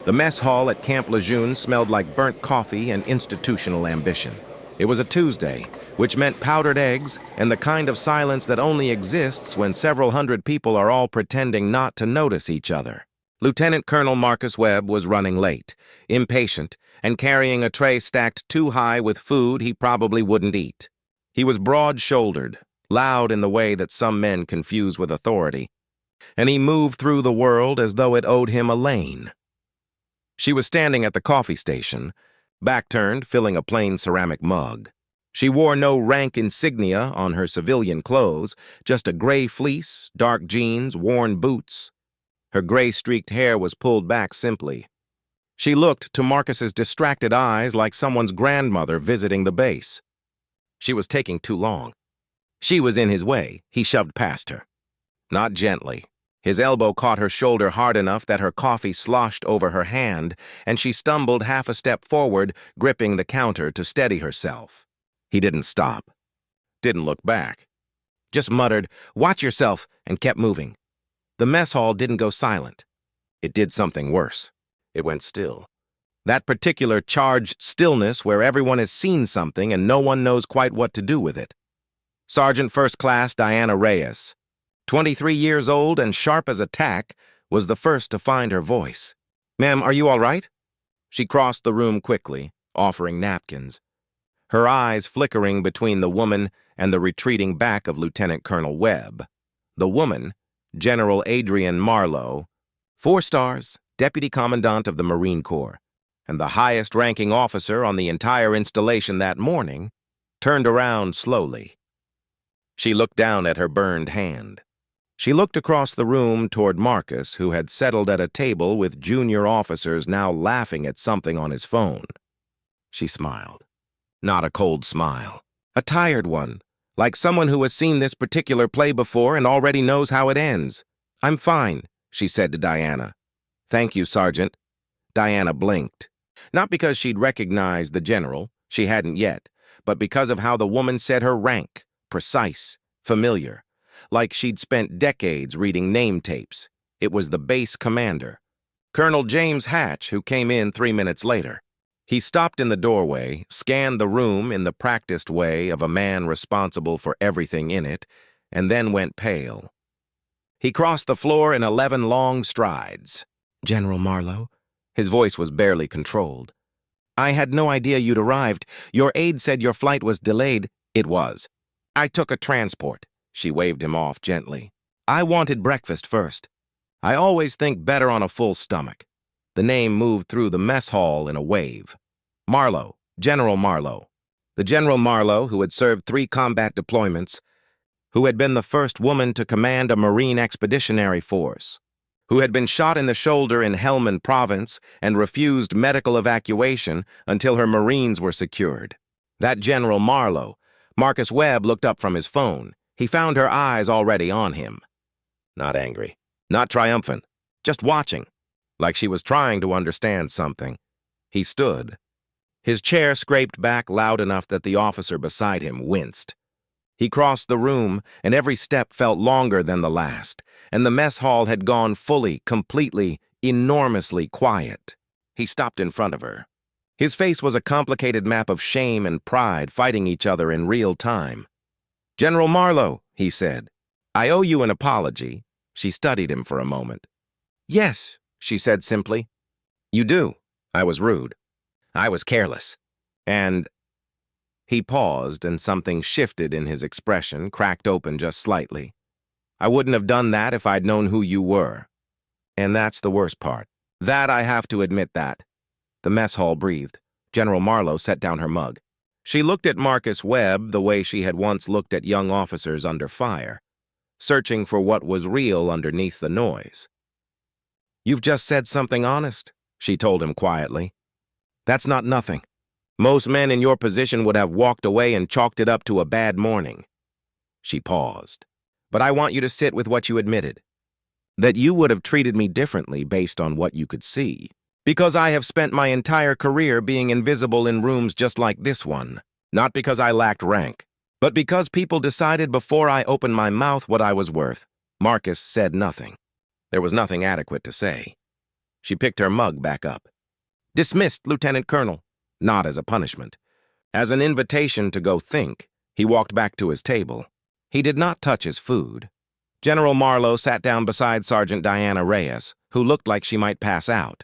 The mess hall at Camp Lejeune smelled like burnt coffee and institutional ambition. It was a Tuesday, which meant powdered eggs and the kind of silence that only exists when several hundred people are all pretending not to notice each other. Lieutenant Colonel Marcus Webb was running late, impatient, and carrying a tray stacked too high with food he probably wouldn't eat. He was broad-shouldered, loud in the way that some men confuse with authority, and he moved through the world as though it owed him a lane. She was standing at the coffee station, back-turned, filling a plain ceramic mug. She wore no rank insignia on her civilian clothes, just a gray fleece, dark jeans, worn boots. Her gray-streaked hair was pulled back simply. She looked to Marcus's distracted eyes like someone's grandmother visiting the base. She was taking too long. She was in his way. He shoved past her. Not gently. His elbow caught her shoulder hard enough that her coffee sloshed over her hand, and she stumbled half a step forward, gripping the counter to steady herself. He didn't stop. Didn't look back. Just muttered, "Watch yourself," and kept moving. The mess hall didn't go silent. It did something worse. It went still. That particular charged stillness where everyone has seen something and no one knows quite what to do with it. Sergeant First Class Diana Reyes, 23 years old and sharp as a tack, was the first to find her voice. "Ma'am, are you all right?" She crossed the room quickly, offering napkins, her eyes flickering between the woman and the retreating back of Lieutenant Colonel Webb. The woman, General Adrian Marlowe, 4 stars, Deputy Commandant of the Marine Corps, and the highest-ranking officer on the entire installation that morning, turned around slowly. She looked down at her burned hand. She looked across the room toward Marcus, who had settled at a table with junior officers now laughing at something on his phone. She smiled. Not a cold smile. A tired one, like someone who has seen this particular play before and already knows how it ends. "I'm fine," she said to Diana. "Thank you, Sergeant." Diana blinked. Not because she'd recognized the general, she hadn't yet, but because of how the woman said her rank, precise, familiar, like she'd spent decades reading name tapes. It was the base commander, Colonel James Hatch, who came in 3 minutes later. He stopped in the doorway, scanned the room in the practiced way of a man responsible for everything in it, and then went pale. He crossed the floor in 11 long strides. "General Marlowe?" His voice was barely controlled. "I had no idea you'd arrived. Your aide said your flight was delayed." "It was. I took a transport." She waved him off gently. "I wanted breakfast first. I always think better on a full stomach." The name moved through the mess hall in a wave. Marlowe, General Marlowe. The General Marlowe, who had served 3 combat deployments, who had been the first woman to command a Marine expeditionary force, who had been shot in the shoulder in Helmand Province and refused medical evacuation until her Marines were secured. That General Marlowe. Marcus Webb looked up from his phone. He found her eyes already on him. Not angry, not triumphant, just watching, like she was trying to understand something. He stood. His chair scraped back loud enough that the officer beside him winced. He crossed the room, and every step felt longer than the last, and the mess hall had gone fully, completely, enormously quiet. He stopped in front of her. His face was a complicated map of shame and pride fighting each other in real time. "General Marlowe," he said, "I owe you an apology." She studied him for a moment. "Yes," she said simply. "You do. I was rude. I was careless. And—" He paused, and something shifted in his expression, cracked open just slightly. "I wouldn't have done that if I'd known who you were. And that's the worst part. That I have to admit that." The mess hall breathed. General Marlowe set down her mug. She looked at Marcus Webb the way she had once looked at young officers under fire, searching for what was real underneath the noise. "You've just said something honest," she told him quietly. "That's not nothing. Most men in your position would have walked away and chalked it up to a bad morning." She paused. "But I want you to sit with what you admitted. That you would have treated me differently based on what you could see. Because I have spent my entire career being invisible in rooms just like this one. Not because I lacked rank, but because people decided before I opened my mouth what I was worth." Marcus said nothing. There was nothing adequate to say. She picked her mug back up. "Dismissed, Lieutenant Colonel." Not as a punishment. As an invitation to go think, he walked back to his table. He did not touch his food. General Marlowe sat down beside Sergeant Diana Reyes, who looked like she might pass out.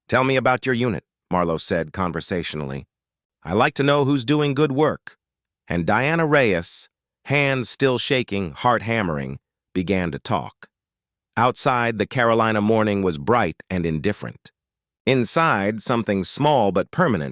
"Tell me about your unit," Marlowe said conversationally. "I like to know who's doing good work." And Diana Reyes, hands still shaking, heart hammering, began to talk. Outside, the Carolina morning was bright and indifferent. Inside, something small but permanent